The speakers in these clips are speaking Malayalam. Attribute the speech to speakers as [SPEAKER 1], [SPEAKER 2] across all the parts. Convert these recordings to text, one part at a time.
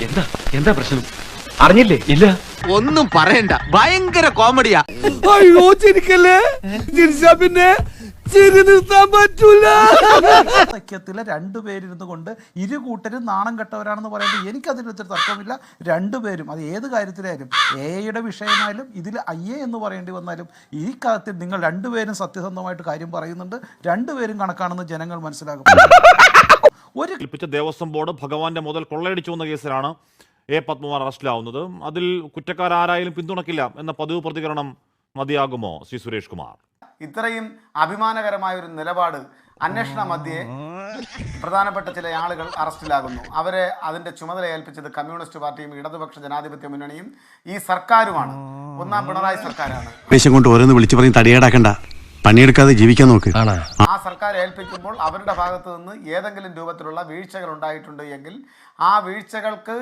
[SPEAKER 1] എന്താ എന്താ പ്രശ്നം അറിഞ്ഞില്ലേ? ഇല്ല,
[SPEAKER 2] ഒന്നും പറയണ്ട, ഭയങ്കര കോമഡിയാ.
[SPEAKER 3] അയ്യോ ചിരിക്കല്ലേ, ചിരിച്ചാ പിന്നെ ചിരി നിർത്താൻ പറ്റൂല. സഖ്യത്തിലെ രണ്ടുപേരിരുന്നു കൊണ്ട് ഇരു കൂട്ടരും നാണം കെട്ടവരാണെന്ന് പറയുമ്പോൾ എനിക്കതിനൊരു തർക്കമില്ല. രണ്ടുപേരും അത് ഏത് കാര്യത്തിലായാലും, എയുടെ വിഷയമായാലും ഇതിൽ അയ്യേ എന്ന് പറയേണ്ടി വന്നാലും ഈ കാര്യത്തിൽ നിങ്ങൾ രണ്ടുപേരും സത്യസന്ധമായിട്ട് കാര്യം പറയുന്നുണ്ട്. രണ്ടുപേരും കണക്കാണെന്ന് ജനങ്ങൾ മനസ്സിലാക്കും.
[SPEAKER 4] ഏൽപ്പിച്ച ദേവസ്വം ബോർഡ് ഭഗവാന്റെ മുതൽ കൊള്ളയടിച്ചു വന്ന കേസിലാണ് എ പത്മകുമാർ അറസ്റ്റിലാവുന്നത്. അതിൽ കുറ്റക്കാരാരായാലും പിന്തുണക്കില്ല എന്ന പതിവ് പ്രതികരണം മതിയാകുമോ ശ്രീ സുരേഷ് കുമാർ?
[SPEAKER 5] ഇത്രയും അഭിമാനകരമായ ഒരു നിലപാട് അന്വേഷണ മധ്യേ പ്രധാനപ്പെട്ട ചില ആളുകൾ അറസ്റ്റിലാകുന്നു. അവരെ അതിന്റെ ചുമതല ഏൽപ്പിച്ചത് കമ്മ്യൂണിസ്റ്റ് പാർട്ടിയും ഇടതുപക്ഷ ജനാധിപത്യ മുന്നണിയും ഈ സർക്കാരുമാണ്. ഒന്നാം പിണറായി സർക്കാരാണ്.
[SPEAKER 6] കൊണ്ട് ഓരോന്ന് വിളിച്ചു പറഞ്ഞ് തടിയേടാക്കണ്ട, പണിയെടുക്കാതെ ജീവിക്കാൻ നോക്ക്.
[SPEAKER 5] ആ സർക്കാർ ഏൽപ്പിക്കുമ്പോൾ അവരുടെ ഭാഗത്ത് നിന്ന് ഏതെങ്കിലും രൂപത്തിലുള്ള വീഴ്ചകൾ ഉണ്ടായിട്ടുണ്ട് എങ്കിൽ ആ വീഴ്ചകൾക്ക്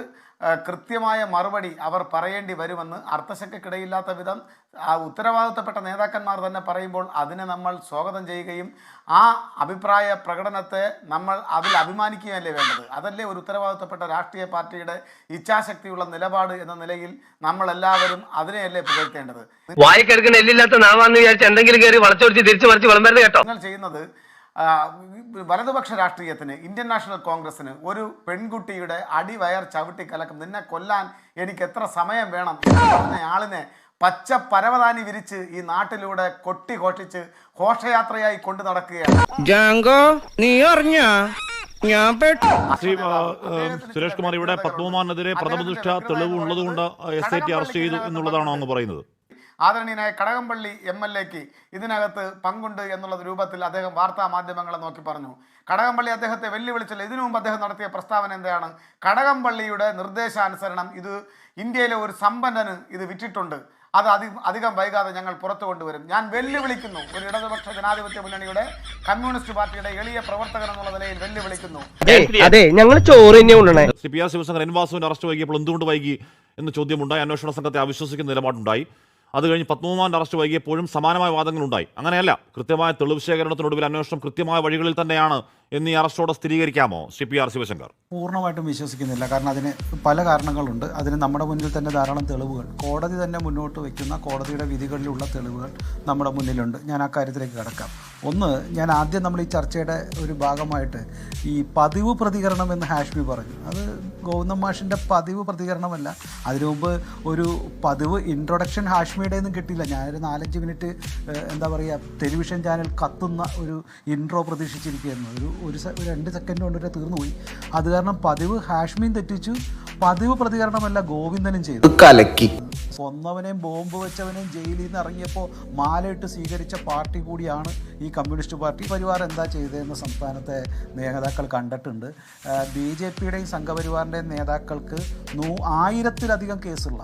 [SPEAKER 5] കൃത്യമായ മറുപടി അവർ പറയേണ്ടി വരുമെന്ന് അർത്ഥശങ്കയ്ക്കിടയില്ലാത്ത വിധം ആ ഉത്തരവാദിത്തപ്പെട്ട നേതാക്കന്മാർ തന്നെ പറയുമ്പോൾ അതിനെ നമ്മൾ സ്വാഗതം ചെയ്യുകയും ആ അഭിപ്രായ പ്രകടനത്തെ നമ്മൾ അതിൽ അഭിമാനിക്കുകയല്ലേ വേണ്ടത്? അതല്ലേ ഒരു ഉത്തരവാദിത്തപ്പെട്ട രാഷ്ട്രീയ പാർട്ടിയുടെ ഇച്ഛാശക്തിയുള്ള നിലപാട് എന്ന നിലയിൽ നമ്മൾ എല്ലാവരും അതിനെയല്ലേ പുകഴ്ത്തേണ്ടത്?
[SPEAKER 1] വായിക്കെടുക്കുന്ന എല്ലില്ലാത്ത നാവാന്ന് വിചാരിച്ച് എന്തെങ്കിലും കയറി വളച്ചൊടിച്ച് തിരിച്ചു മറിച്ച് വിളമ്പരുത് കേട്ടോ.
[SPEAKER 5] നിങ്ങൾ ചെയ്യുന്നത് വലതുപക്ഷ രാഷ്ട്രീയത്തിന്, ഇന്ത്യൻ നാഷണൽ കോൺഗ്രസിന് ഒരു പെൺകുട്ടിയുടെ അടിവയർ ചവിട്ടി കലക്കും, നിന്നെ കൊല്ലാൻ എനിക്ക് എത്ര സമയം വേണം എന്ന് പറഞ്ഞ ആളിനെ പച്ച പരവതാനി വിരിച്ച് ഈ നാട്ടിലൂടെ കൊട്ടി ഘോഷിച്ച് ഘോഷയാത്രയായി കൊണ്ടു നടക്കുകയാണ്.
[SPEAKER 4] സുരേഷ് കുമാർ, ഇവിടെ പത്മകുമാറിനെതിരെ പ്രഥമദൃഷ്ട്യാ തെളിവ് ഉള്ളതുകൊണ്ട് SIT അറസ്റ്റ് ചെയ്തു എന്നുള്ളതാണോ അങ്ങ് പറയുന്നത്?
[SPEAKER 5] ആദരണീയനായ കടകംപള്ളി MLA-ക്ക് ഇതിനകത്ത് പങ്കുണ്ട് എന്നുള്ള രൂപത്തിൽ അദ്ദേഹം വാർത്താ മാധ്യമങ്ങളെ നോക്കി പറഞ്ഞു. കടകംപള്ളി അദ്ദേഹത്തെ വെല്ലുവിളിച്ചല്ലോ. ഇതിനു മുമ്പ് അദ്ദേഹം നടത്തിയ പ്രസ്താവന എന്താണ്? കടകംപള്ളിയുടെ നിർദ്ദേശാനുസരണം ഇത് ഇന്ത്യയിലെ ഒരു സമ്പന്നന് ഇത് വിറ്റിട്ടുണ്ട്, അത് അധികം വൈകാതെ ഞങ്ങൾ പുറത്തു കൊണ്ടുവരും. ഞാൻ വെല്ലുവിളിക്കുന്നു, ഒരു ഇടതുപക്ഷ ജനാധിപത്യ മുന്നണിയുടെ കമ്മ്യൂണിസ്റ്റ് പാർട്ടിയുടെ എളിയ പ്രവർത്തകൻ എന്നുള്ള നിലയിൽ വെല്ലുവിളിക്കുന്നു.
[SPEAKER 1] അതെ, ഞങ്ങൾ ചോറ് തന്നെ ഉണ്ണണേ.
[SPEAKER 4] PR ശിവശങ്കർ N വാസുവിന്റെ അറസ്റ്റ് വൈകിയപ്പോൾ എന്തുകൊണ്ട് വൈകി എന്ന ചോദ്യമുണ്ടായി. അന്വേഷണ സംഘത്തെ അവിശ്വസിക്കുന്ന നിലപാടുണ്ടായി. അത് കഴിഞ്ഞ് പത്മകുമാറിന്റെ അറസ്റ്റ് വൈകിയപ്പോഴും സമാനമായ വാദങ്ങളുണ്ടായി. അങ്ങനെയല്ല, കൃത്യമായ തെളിവ് ശേഖരണത്തിനൊടുവിൽ അന്വേഷണം കൃത്യമായ വഴികളിൽ തന്നെയാണ് എന്നീ അറസ്റ്റോടെ സ്ഥിരീകരിക്കാമോ ശ്രീ PR ശിവശങ്കർ?
[SPEAKER 7] പൂർണ്ണമായിട്ടും വിശ്വസിക്കുന്നില്ല. കാരണം അതിന് പല കാരണങ്ങളുണ്ട്. അതിന് നമ്മുടെ മുന്നിൽ തന്നെ ധാരാളം തെളിവുകൾ, കോടതി തന്നെ മുന്നോട്ട് വയ്ക്കുന്ന കോടതിയുടെ വിധികളിലുള്ള തെളിവുകൾ നമ്മുടെ മുന്നിലുണ്ട്. ഞാൻ ആ കാര്യത്തിലേക്ക് കടക്കാം. ഒന്ന്, ഞാൻ ആദ്യം നമ്മൾ ഈ ചർച്ചയുടെ ഒരു ഭാഗമായിട്ട് ഈ പതിവ് പ്രതികരണം എന്ന് ഹാഷ്മി പറഞ്ഞു. അത് ഗോവിന്ദൻ മാഷിൻ്റെ പതിവ് പ്രതികരണമല്ല. അതിനു മുമ്പ് ഒരു പതിവ് ഇൻട്രൊഡക്ഷൻ ഹാഷ്മിയുടെ ഒന്നും കിട്ടിയില്ല. ഞാനൊരു 4-5 മിനിറ്റ് എന്താ പറയുക, ടെലിവിഷൻ ചാനൽ കത്തുന്ന ഒരു ഇൻട്രോ പ്രതീക്ഷിച്ചിരിക്കുകയായിരുന്നു. ഒരു 2 സെക്കൻഡ് കൊണ്ടിട്ട് തീർന്നുപോയി. അത് കാരണം പതിവ് ഹാഷ്മിയും തെറ്റിച്ചു, പതിവ് പ്രതികരണമല്ല ഗോവിന്ദനും ചെയ്തു. കലക്കി കൊന്നവനെയും ബോംബ് വെച്ചവനെയും ജയിലിൽ നിന്ന് ഇറങ്ങിയപ്പോൾ മാലയിട്ട് സ്വീകരിച്ച പാർട്ടി കൂടിയാണ് ഈ കമ്മ്യൂണിസ്റ്റ് പാർട്ടി. പരിവാർ എന്താ ചെയ്തതെന്ന് സംസ്ഥാനത്തെ നേതാക്കൾ കണ്ടിട്ടുണ്ട്. BJPയുടെയും സംഘപരിവാറിൻ്റെയും നേതാക്കൾക്ക് 1000-ത്തിലധികം കേസുള്ള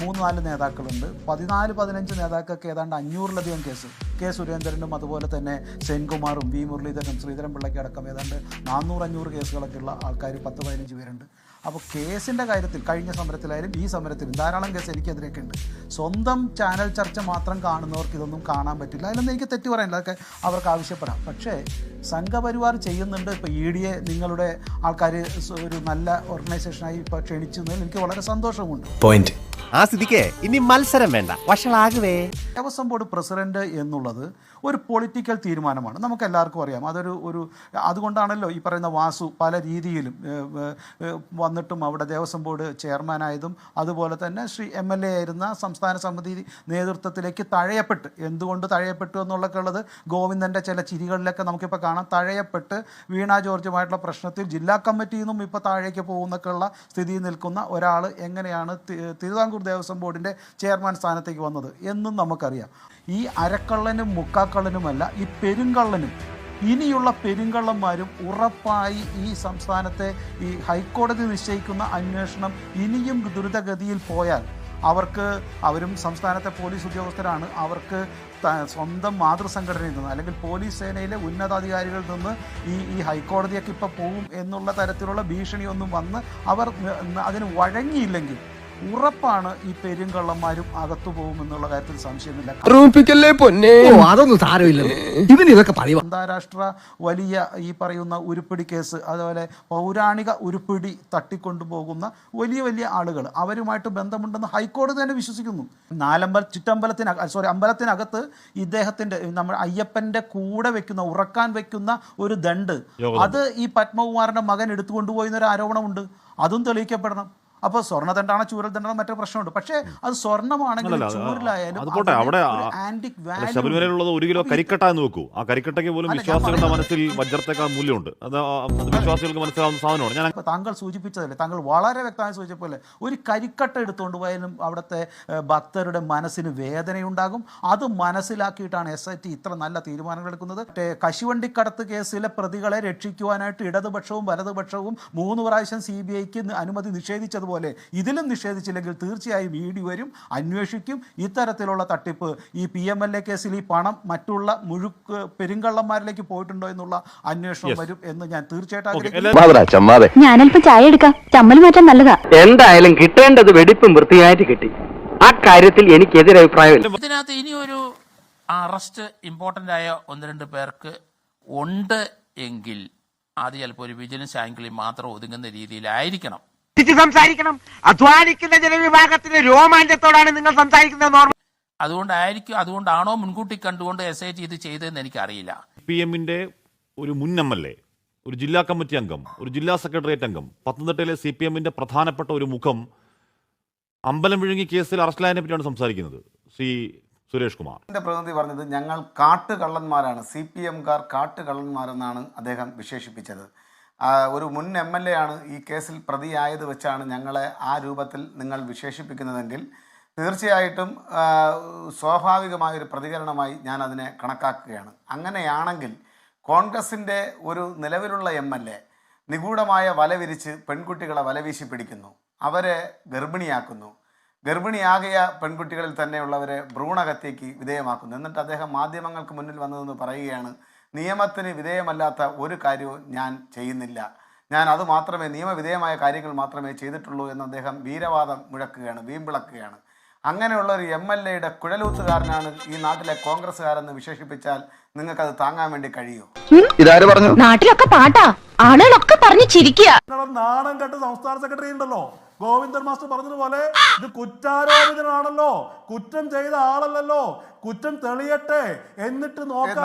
[SPEAKER 7] 3-4 നേതാക്കളുണ്ട്. 14-15 നേതാക്കൾക്ക് ഏതാണ്ട് 500-ലധികം കേസ്. കെ സുരേന്ദ്രനും അതുപോലെ തന്നെ സെൻകുമാറും V മുരളീധരനും ശ്രീധരൻ പിള്ളയ്ക്ക് അടക്കം ഏതാണ്ട് 400-500 കേസുകളൊക്കെ ഉള്ള ആൾക്കാർ 10-15 പേരുണ്ട്. അപ്പോൾ കേസിൻ്റെ കാര്യത്തിൽ കഴിഞ്ഞ സമരത്തിലായാലും ഈ സമരത്തിലും ധാരാളം കേസ് എനിക്കെതിരെയൊക്കെ ഉണ്ട്. സ്വന്തം ചാനൽ ചർച്ച മാത്രം കാണുന്നവർക്ക് ഇതൊന്നും കാണാൻ പറ്റില്ല. അതിലൊന്നും എനിക്ക് തെറ്റ് പറയാനില്ല, അതൊക്കെ അവർക്ക് ആവശ്യപ്പെടാം. പക്ഷേ സംഘപരിവാർ ചെയ്യുന്നുണ്ട്. ഇപ്പോൾ EDയെ നിങ്ങളുടെ ആൾക്കാർ ഒരു നല്ല ഓർഗനൈസേഷനായി ഇപ്പോൾ ക്ഷണിച്ചതിൽ എനിക്ക് വളരെ സന്തോഷമുണ്ട്.
[SPEAKER 6] പോയിന്റ് ആ സ്ഥിതിക്ക് ഇനി മത്സരം വേണ്ട, വഷളാകുവേ.
[SPEAKER 7] ദേവസ്വം ബോർഡ് പ്രസിഡന്റ് എന്നുള്ളത് ഒരു പൊളിറ്റിക്കൽ തീരുമാനമാണ്, നമുക്ക് എല്ലാവർക്കും അറിയാം. അതുകൊണ്ടാണല്ലോ ഈ പറയുന്ന വാസു പല രീതിയിലും വന്നിട്ടും അവിടെ ദേവസ്വം ബോർഡ് ചെയർമാനായതും അതുപോലെ തന്നെ ശ്രീ MLA ആയിരുന്ന സംസ്ഥാന സമിതി നേതൃത്വത്തിലേക്ക് തഴയപ്പെട്ട്. എന്തുകൊണ്ട് തഴയപ്പെട്ടു എന്നുള്ളതൊക്കെ ഉള്ളത് ഗോവിന്ദൻ്റെ ചില ചിരികളിലൊക്കെ നമുക്കിപ്പോൾ കാണാം. തഴയപ്പെട്ട് വീണ ജോർജുമായിട്ടുള്ള പ്രശ്നത്തിൽ ജില്ലാ കമ്മിറ്റിയിൽ നിന്നും ഇപ്പോൾ താഴേക്ക് പോകുന്നൊക്കെയുള്ള സ്ഥിതിയിൽ നിൽക്കുന്ന ഒരാൾ എങ്ങനെയാണ് തിരുവിതാംകൂർ ദേവസ്വം ബോർഡിൻ്റെ ചെയർമാൻ സ്ഥാനത്തേക്ക് വന്നത് എന്നും നമുക്കറിയാം. ഈ അരക്കള്ളനും മുക്കാക്കള്ളനുമല്ല, ഈ പെരുങ്കള്ളനും ഇനിയുള്ള പെരുങ്കള്ളന്മാരും ഉറപ്പായി ഈ സംസ്ഥാനത്തെ ഈ ഹൈക്കോടതി നിശ്ചയിക്കുന്ന അന്വേഷണം ഇനിയും ദ്രുതഗതിയിൽ പോയാൽ അവരും സംസ്ഥാനത്തെ പോലീസ് ഉദ്യോഗസ്ഥരാണ്. അവർക്ക് സ്വന്തം മാതൃസംഘടനയിൽ നിന്ന് അല്ലെങ്കിൽ പോലീസ് സേനയിലെ ഉന്നതാധികാരികളിൽ നിന്ന് ഈ ഹൈക്കോടതിയൊക്കെ ഇപ്പോൾ പോകും എന്നുള്ള തരത്തിലുള്ള ഭീഷണിയൊന്നും വന്ന് അവർ അതിന് വഴങ്ങിയില്ലെങ്കിൽ ഉറപ്പാണ് ഈ പെരുങ്കള്ളന്മാരും അകത്തു പോകുമെന്നുള്ള കാര്യത്തിൽ സംശയമില്ല.
[SPEAKER 1] അതൊന്നും സാരമില്ല, ഇവന് ഇതൊക്കെ പറയുക.
[SPEAKER 7] അന്താരാഷ്ട്ര വലിയ ഈ പറയുന്ന ഉരുപ്പിടി കേസ്, അതുപോലെ പൗരാണിക ഉരുപ്പിടി തട്ടിക്കൊണ്ടുപോകുന്ന വലിയ വലിയ ആളുകൾ, അവരുമായിട്ട് ബന്ധമുണ്ടെന്ന് ഹൈക്കോടതി തന്നെ വിശ്വസിക്കുന്നു. അമ്പലത്തിനകത്ത് ഇദ്ദേഹത്തിന്റെ നമ്മുടെ അയ്യപ്പന്റെ കൂടെ വെക്കുന്ന ഉറക്കാൻ വെക്കുന്ന ഒരു ദണ്ട്, അത് ഈ പത്മകുമാറിന്റെ മകൻ എടുത്തുകൊണ്ടുപോയി എന്നൊരു ആരോപണമുണ്ട്. അതും തെളിയിക്കപ്പെടണം. അപ്പോൾ സ്വർണ്ണദണ്ഡാണ് ചൂരൽ ദണ്ഡാണ് മറ്റൊരു പ്രശ്നമുണ്ട്. പക്ഷേ അത് സ്വർണ്ണമാണെങ്കിൽ ചൂരലായാലും
[SPEAKER 4] ശബരിമലയിലുള്ളത് 1 കിലോ കരിക്കട്ട എന്ന് വെക്കൂ. ആ കരിക്കട്ടയ്ക്ക് പോലും വിശ്വാസികളുടെ മനസ്സിൽ വജ്രത്തേക്കാൾ മൂല്യമുണ്ട്. അത് വിശ്വാസികൾക്ക് മനസ്സിലാവുന്ന സാധനമാണ്.
[SPEAKER 7] താങ്കൾ സൂചിപ്പിച്ചതല്ലേ, താങ്കൾ വളരെ വ്യക്തമായി സൂചിപ്പിച്ചപോലെ ഒരു കരിക്കട്ട എടുത്തുകൊണ്ട് പോയാലും അവിടുത്തെ ഭക്തരുടെ മനസ്സിന് വേദനയുണ്ടാകും. അത് മനസ്സിലാക്കിയിട്ടാണ് SIT ഇത്ര നല്ല തീരുമാനങ്ങൾ എടുക്കുന്നത്. കശുവണ്ടിക്കടത്ത് കേസിലെ പ്രതികളെ രക്ഷിക്കുവാനായിട്ട് ഇടതുപക്ഷവും വലതുപക്ഷവും 3 പ്രാവശ്യം CBIക്ക് അനുമതി നിഷേധിച്ചത് പോലെ ഇതിലും നിഷേധിച്ചില്ലെങ്കിൽ തീർച്ചയായും ED വരും, അന്വേഷിക്കും. ഇത്തരത്തിലുള്ള തട്ടിപ്പ് ഈ PMLA കേസിൽ ഈ പണം മറ്റുള്ള പെരുങ്കള്ളന്മാരിലേക്ക് പോയിട്ടുണ്ടോ എന്നുള്ള അന്വേഷണം വരും എന്ന് ഞാൻ തീർച്ചയായിട്ടും.
[SPEAKER 8] ഞാനല്പം ചായ എടുക്കാം, ചമ്മൽ മാറ്റാൻ നല്ലതാ.
[SPEAKER 1] എന്തായാലും കിട്ടേണ്ടത് വെടിപ്പും വൃത്തിയായിട്ട് കിട്ടി. ആ കാര്യത്തിൽ എനിക്കെതിരെ അഭിപ്രായമില്ല.
[SPEAKER 9] ഇതിനകത്ത് ഇനിയൊരു അറസ്റ്റ് ഇമ്പോർട്ടൻ്റ് ആയ 1-2 പേർക്ക് ഉണ്ട് എങ്കിൽ അത് ചിലപ്പോൾ ഒരു വിജിലൻസ് ആംഗിളിൽ മാത്രം ഒതുങ്ങുന്ന രീതിയിലായിരിക്കണം.
[SPEAKER 1] സംസാരിക്കണം. അധ്വാനിക്കുന്ന ജനവിഭാഗത്തിന് രോമാഞ്ചത്തോടാണ് നിങ്ങൾ സംസാരിക്കുന്നത്.
[SPEAKER 9] അതുകൊണ്ടാണോ മുൻകൂട്ടി കണ്ടുകൊണ്ട് SIT ഇത് ചെയ്തതെന്ന് എനിക്കറിയില്ല.
[SPEAKER 4] CPM-ന്റെ ഒരു മുൻ MLA, ഒരു ജില്ലാ കമ്മിറ്റി അംഗം, ഒരു ജില്ലാ സെക്രട്ടേറിയറ്റ് അംഗം, പത്തനംതിട്ടയിലെ CPM-ന്റെ പ്രധാനപ്പെട്ട ഒരു മുഖം അമ്പലം വിഴുങ്ങി കേസിൽ അറസ്റ്റിലായതിനെ പറ്റിയാണ് സംസാരിക്കുന്നത്. ശ്രീ സുരേഷ് കുമാർ
[SPEAKER 5] പ്രതിനിധി പറഞ്ഞത് ഞങ്ങൾ കാട്ടുകള്ളന്മാരാണ്, CPM-കാർ കാട്ടുകള്ളന്മാരെന്നാണ് അദ്ദേഹം വിശേഷിപ്പിച്ചത്. ഒരു മുൻ MLA ആണ് ഈ കേസിൽ പ്രതിയായത് വെച്ചാണ് ഞങ്ങളെ ആ രൂപത്തിൽ നിങ്ങൾ വിശേഷിപ്പിക്കുന്നതെങ്കിൽ തീർച്ചയായിട്ടും സ്വാഭാവികമായൊരു പ്രതികരണമായി ഞാൻ അതിനെ കണക്കാക്കുകയാണ്. അങ്ങനെയാണെങ്കിൽ കോൺഗ്രസിൻ്റെ ഒരു നിലവിലുള്ള MLA നിഗൂഢമായ വല വിരിച്ച് പെൺകുട്ടികളെ വലവീശി പിടിക്കുന്നു, അവരെ ഗർഭിണിയാക്കുന്നു, ഗർഭിണിയാകിയ പെൺകുട്ടികളിൽ തന്നെയുള്ളവരെ ഭ്രൂണഹത്യയ്ക്ക് വിധേയമാക്കുന്നു. എന്നിട്ട് അദ്ദേഹം മാധ്യമങ്ങൾക്ക് മുന്നിൽ വന്നതെന്ന് പറയുകയാണ്, നിയമത്തിന് വിധേയമല്ലാത്ത ഒരു കാര്യവും ഞാൻ ചെയ്യുന്നില്ല, ഞാൻ അത് മാത്രമേ നിയമവിധേയമായ കാര്യങ്ങൾ മാത്രമേ ചെയ്തിട്ടുള്ളൂ എന്ന് അദ്ദേഹം വീരവാദം മുഴക്കുകയാണ്, വീമ്പിളക്കുകയാണ്. അങ്ങനെയുള്ള ഒരു MLA-യുടെ കുഴലൂത്തുകാരനാണ് ഈ നാട്ടിലെ കോൺഗ്രസ്സുകാരെന്ന് വിശേഷിപ്പിച്ചാൽ നിങ്ങൾക്കത് താങ്ങാൻ വേണ്ടി കഴിയുമോ?
[SPEAKER 8] ഇതാര് പറഞ്ഞു? നാട്ടിലൊക്കെ പാട്ടാ, ആളുകളൊക്കെ പറഞ്ഞു ചിരിക്കുക.
[SPEAKER 3] നാണം കെട്ട് സംസ്ഥാന സെക്രട്ടറി ഉണ്ടല്ലോ, ഗോവിന്ദൻ മാസ്റ്റർ പറഞ്ഞതുപോലെ ഇത് കുറ്റാരോപിതനാണല്ലോ, കുറ്റം ചെയ്ത ആളല്ലല്ലോ, കുറ്റം തെളിയട്ടെ എന്നിട്ട് നോക്കാം.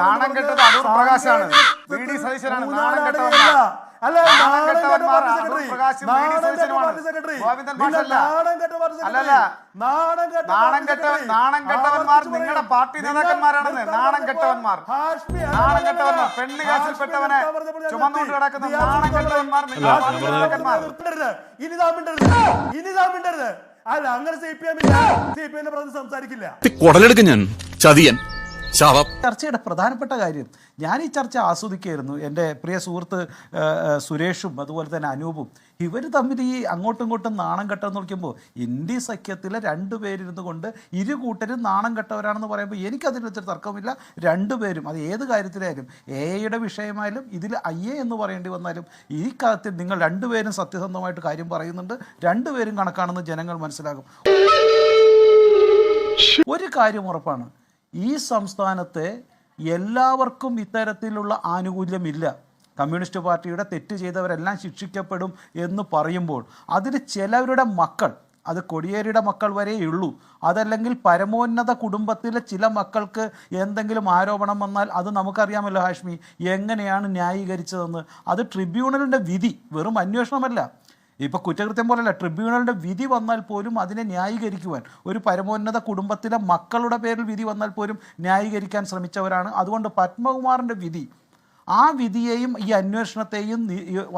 [SPEAKER 5] നിങ്ങളുടെ പാർട്ടി നേതാക്കന്മാരാണെന്ന്. നാണം കെട്ടവന്മാർ, പെണ്ണ് കേസിൽപ്പെട്ടവനെ ചുമന്നുകൊണ്ട് കിടക്കുന്ന നാണം കെട്ടവന്മാർ
[SPEAKER 3] ഇനിതാ മിണ്ടരുത്. അല്ല, അങ്ങനെ CPM-ന്റെ പ്രതി സംസാരിക്കില്ല.
[SPEAKER 2] ഞാൻ ചതിയൻ
[SPEAKER 7] ചർച്ചയുടെ പ്രധാനപ്പെട്ട കാര്യം, ഞാൻ ഈ ചർച്ച ആസ്വദിക്കുകയായിരുന്നു. എൻ്റെ പ്രിയ സുഹൃത്ത് സുരേഷും അതുപോലെ തന്നെ അനൂപും ഇവർ തമ്മിൽ ഈ അങ്ങോട്ടും ഇങ്ങോട്ടും നാണം കെട്ടെന്ന് നോക്കുമ്പോൾ ഇന്ത്യ സഖ്യത്തിലെ 2 പേരിരുന്നു കൊണ്ട് ഇരു കൂട്ടരും നാണം കെട്ടവരാണെന്ന് പറയുമ്പോൾ എനിക്കതിൽ വെച്ചൊരു തർക്കമില്ല. 2 പേരും, അത് ഏത് കാര്യത്തിലായാലും, AI-യുടെ വിഷയമായാലും ഇതിൽ IA എന്ന് പറയേണ്ടി വന്നാലും ഈ കാര്യത്തിൽ നിങ്ങൾ 2 പേരും സത്യസന്ധമായിട്ട് കാര്യം പറയുന്നുണ്ട്, 2 പേരും കണക്കാണെന്ന് ജനങ്ങൾ മനസ്സിലാകും. ഒരു കാര്യം ഉറപ്പാണ്, ഈ സംസ്ഥാനത്തെ എല്ലാവർക്കും ഇത്തരത്തിലുള്ള ആനുകൂല്യമില്ല. കമ്മ്യൂണിസ്റ്റ് പാർട്ടിയുടെ തെറ്റ് ചെയ്തവരെല്ലാം ശിക്ഷിക്കപ്പെടും എന്ന് പറയുമ്പോൾ അതിൽ ചിലവരുടെ മക്കൾ, അത് കൊടിയേരിയുടെ മക്കൾ വരെയുള്ളൂ, അതല്ലെങ്കിൽ പരമോന്നത കുടുംബത്തിലെ ചില മക്കൾക്ക് എന്തെങ്കിലും ആരോപണം വന്നാൽ അത് നമുക്കറിയാമല്ലോ ഹാഷ്മി, എങ്ങനെയാണ് ന്യായീകരിച്ചതെന്ന്. അത് ട്രിബ്യൂണലിൻ്റെ വിധി, വെറും അന്വേഷണമല്ല. ഇപ്പോൾ കുറ്റകൃത്യം പോലല്ല, ട്രിബ്യൂണലിൻ്റെ വിധി വന്നാൽ പോലും അതിനെ ന്യായീകരിക്കുവാൻ, ഒരു പരമോന്നത കുടുംബത്തിലെ മക്കളുടെ പേരിൽ വിധി വന്നാൽ പോലും ന്യായീകരിക്കാൻ ശ്രമിച്ചവരാണ്. അതുകൊണ്ട് പത്മകുമാറിൻ്റെ വിധി, ആ വിധിയെയും ഈ അന്വേഷണത്തെയും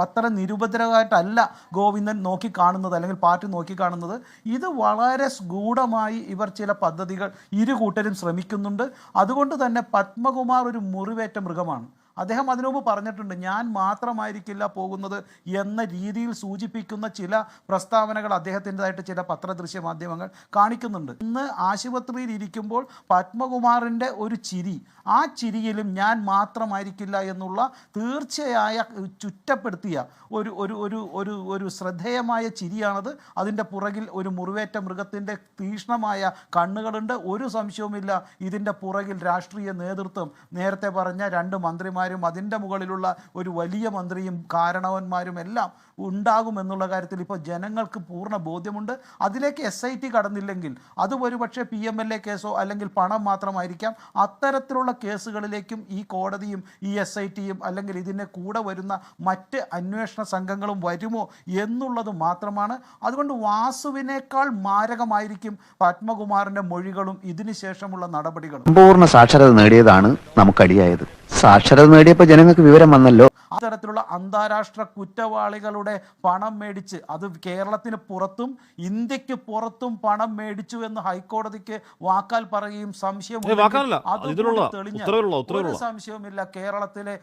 [SPEAKER 7] അത്ര നിരുപദ്രവമായിട്ടല്ല ഗോവിന്ദൻ നോക്കിക്കാണുന്നത്, അല്ലെങ്കിൽ പാർട്ടി നോക്കിക്കാണുന്നത്. ഇത് വളരെ ഗൂഢമായി ഇവർ ചില പദ്ധതികൾ ഇരു കൂട്ടരും ശ്രമിക്കുന്നുണ്ട്. അതുകൊണ്ട് തന്നെ പത്മകുമാർ ഒരു മുറിവേറ്റ മൃഗമാണ്. അദ്ദേഹം അതിനു മുമ്പ് പറഞ്ഞിട്ടുണ്ട്, ഞാൻ മാത്രമായിരിക്കില്ല പോകുന്നത് എന്ന രീതിയിൽ സൂചിപ്പിക്കുന്ന ചില പ്രസ്താവനകൾ അദ്ദേഹത്തിൻ്റെതായിട്ട് ചില പത്രദൃശ്യ മാധ്യമങ്ങൾ കാണിക്കുന്നുണ്ട്. ഇന്ന് ആശുപത്രിയിൽ ഇരിക്കുമ്പോൾ പത്മകുമാറിൻ്റെ ഒരു ചിരി, ആ ചിരിയിലും ഞാൻ മാത്രമായിരിക്കില്ല എന്നുള്ള തീർച്ചയായ ചുറ്റപ്പെടുത്തിയ ഒരു ഒരു ഒരു ഒരു ഒരു ശ്രദ്ധേയമായ ചിരിയാണത്. അതിൻ്റെ പുറകിൽ ഒരു മുറിവേറ്റ മൃഗത്തിൻ്റെ തീക്ഷ്ണമായ കണ്ണുകളുണ്ട്. ഒരു സംശയവുമില്ല ഇതിൻ്റെ പുറകിൽ രാഷ്ട്രീയ നേതൃത്വം, നേരത്തെ പറഞ്ഞ 2 മന്ത്രിമാരും അതിൻ്റെ മുകളിലുള്ള ഒരു വലിയ മന്ത്രിയും കാരണവന്മാരും എല്ലാം ഉണ്ടാകുമെന്നുള്ള കാര്യത്തിൽ ഇപ്പോൾ ജനങ്ങൾക്ക് പൂർണ്ണ ബോധ്യമുണ്ട്. അതിലേക്ക് SIT കടന്നില്ലെങ്കിൽ അത് ഒരുപക്ഷെ PMLA കേസോ അല്ലെങ്കിൽ പണം മാത്രമായിരിക്കാം. അത്തരത്തിലുള്ള കേസുകളിലേക്കും ഈ കോടതിയും ഈ SITയും അല്ലെങ്കിൽ ഇതിൻ്റെ കൂടെ വരുന്ന മറ്റ് അന്വേഷണ സംഘങ്ങളും വരുമോ എന്നുള്ളത് മാത്രമാണ്. അതുകൊണ്ട് വാസുവിനേക്കാൾ മാരകമായിരിക്കും പത്മകുമാറിൻ്റെ മൊഴികളും ഇതിനു ശേഷമുള്ള നടപടികളും.
[SPEAKER 10] പൂർണ്ണ സാക്ഷരത നേടിയതാണ് നമുക്കടിയായത്. സാക്ഷരത നേടിയപ്പോൾ ജനങ്ങൾക്ക് വിവരം വന്നല്ലോ.
[SPEAKER 7] അത്തരത്തിലുള്ള അന്താരാഷ്ട്ര കുറ്റവാളികളുടെ പണം മേടിച്ച്, അത് കേരളത്തിന് പുറത്തും ഇന്ത്യക്ക് പുറത്തും പണം മേടിച്ചു എന്ന് ഹൈക്കോടതിക്ക് വാക്കാൽ പറയുകയും സംശയം സംശയവുമില്ല കേരളത്തിലെ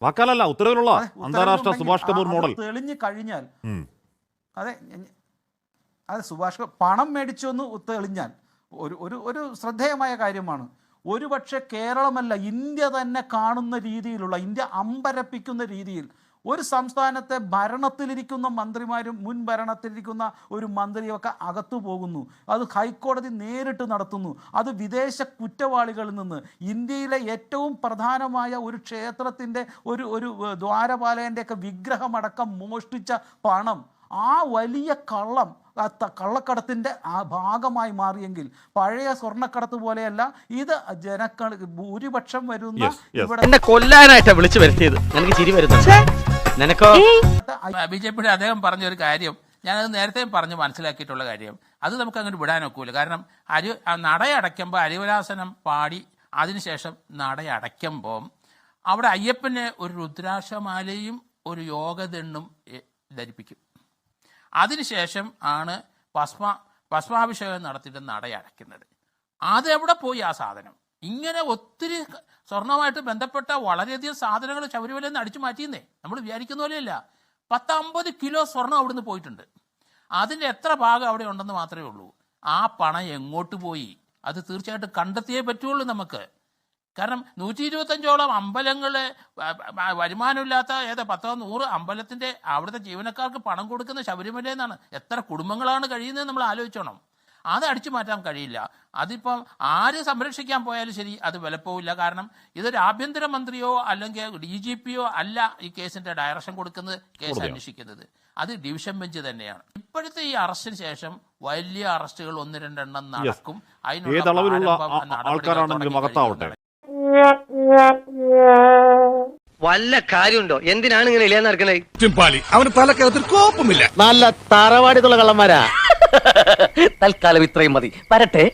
[SPEAKER 4] വാക്കാലല്ല ഉത്തരവിലുള്ള അന്താരാഷ്ട്ര സുഭാഷ് കപൂർ മോഡൽ
[SPEAKER 7] തെളിഞ്ഞു കഴിഞ്ഞാൽ, അതെ സുഭാഷ് പണം മേടിച്ചു എന്ന് തെളിഞ്ഞാൽ ഒരു ശ്രദ്ധേയമായ കാര്യമാണ്. ഒരുപക്ഷെ കേരളമല്ല ഇന്ത്യ തന്നെ കാണുന്ന രീതിയിലുള്ള, ഇന്ത്യ അമ്പരപ്പിക്കുന്ന രീതിയിൽ ഒരു സംസ്ഥാനത്തെ ഭരണത്തിലിരിക്കുന്ന മന്ത്രിമാരും മുൻ ഭരണത്തിലിരിക്കുന്ന ഒരു മന്ത്രിയൊക്കെ അകത്തു പോകുന്നു. അത് ഹൈക്കോടതി നേരിട്ട് നടത്തുന്നു. അത് വിദേശ കുറ്റവാളികളിൽ നിന്ന് ഇന്ത്യയിലെ ഏറ്റവും പ്രധാനമായ ഒരു ക്ഷേത്രത്തിൻ്റെ ഒരു ദ്വാരപാലകൻ്റെയൊക്കെ വിഗ്രഹമടക്കം മോഷ്ടിച്ച പണം, ആ വലിയ കള്ളക്കടത്തിൻ്റെ ആ ഭാഗമായി മാറിയെങ്കിൽ പഴയ സ്വർണ്ണക്കടത്ത് പോലെയല്ല ഇത്. ജനങ്ങൾ ഭൂരിപക്ഷം വരുന്ന
[SPEAKER 1] എന്നെ കൊല്ലാനായിട്ടാ വിളിച്ചു വരുത്തിയത്. എനിക്ക് ചിരി വരുന്നുണ്ട്. നിനക്കോ?
[SPEAKER 9] BJPയുടെ അദ്ദേഹം പറഞ്ഞൊരു കാര്യം ഞാനത് നേരത്തെയും പറഞ്ഞ് മനസ്സിലാക്കിയിട്ടുള്ള കാര്യം, അത് നമുക്ക് അങ്ങോട്ട് വിടാനൊക്കൂല. കാരണം നടയടയ്ക്കുമ്പോൾ അരിവലാസനം പാടി അതിനുശേഷം നടയടയ്ക്കുമ്പം അവിടെ അയ്യപ്പന് ഒരു രുദ്രാക്ഷമാലയും ഒരു യോഗദണ്ഡും ധരിപ്പിക്കും. അതിനുശേഷം ആണ് ഭസ്മാഭിഷേകം നടത്തിയിട്ട് നടയടയ്ക്കുന്നത്. അതെവിടെ പോയി ആ സാധനം? ഇങ്ങനെ ഒത്തിരി സ്വർണവുമായിട്ട് ബന്ധപ്പെട്ട വളരെയധികം സാധനങ്ങൾ ശബരിമലയിൽ നിന്ന് അടിച്ചു മാറ്റിയെന്നേ നമ്മൾ വിചാരിക്കുന്ന പോലെയല്ല. 10-50 കിലോ സ്വർണം അവിടുന്ന് പോയിട്ടുണ്ട്. അതിൻ്റെ എത്ര ഭാഗം അവിടെ ഉണ്ടെന്ന് മാത്രമേ ഉള്ളൂ. ആ പണം എങ്ങോട്ട് പോയി അത് തീർച്ചയായിട്ടും കണ്ടെത്തിയേ പറ്റുള്ളൂ നമുക്ക്. കാരണം 125ഓളം അമ്പലങ്ങൾ വരുമാനമില്ലാത്ത 10-100 അമ്പലത്തിൻ്റെ അവിടുത്തെ ജീവനക്കാർക്ക് പണം കൊടുക്കുന്ന ശബരിമലയിൽ നിന്നാണ്. എത്ര കുടുംബങ്ങളാണ് കഴിയുന്നത് നമ്മൾ ആലോചിച്ചോണം. അത് അടിച്ചു മാറ്റാൻ കഴിയില്ല. അതിപ്പം ആര് സംരക്ഷിക്കാൻ പോയാലും ശരി അത് വിലപ്പോവില്ല. കാരണം ഇതൊരു ആഭ്യന്തരമന്ത്രിയോ അല്ലെങ്കിൽ DGPയോ അല്ല ഈ കേസിൻ്റെ ഡയറക്ഷൻ കൊടുക്കുന്നത്, കേസ് അന്വേഷിക്കുന്നത്. അത് ഡിവിഷൻ ബെഞ്ച് തന്നെയാണ്. ഇപ്പോഴത്തെ ഈ അറസ്റ്റിന് ശേഷം വലിയ അറസ്റ്റുകൾ 1-2 എണ്ണം നടക്കും. അതിനുള്ള
[SPEAKER 1] വല്ല കാര്യമുണ്ടോ? എന്തിനാണ് ഇങ്ങനെ ഇല്ലാന്ന് നടക്കണേ?
[SPEAKER 2] അവന് തലക്കകത്തിൽ കോപ്പുമില്ല.
[SPEAKER 1] നല്ല തറവാടിത്തുള്ള കള്ളന്മാരാ. തൽക്കാലം ഇത്രയും മതി. വരട്ടെ.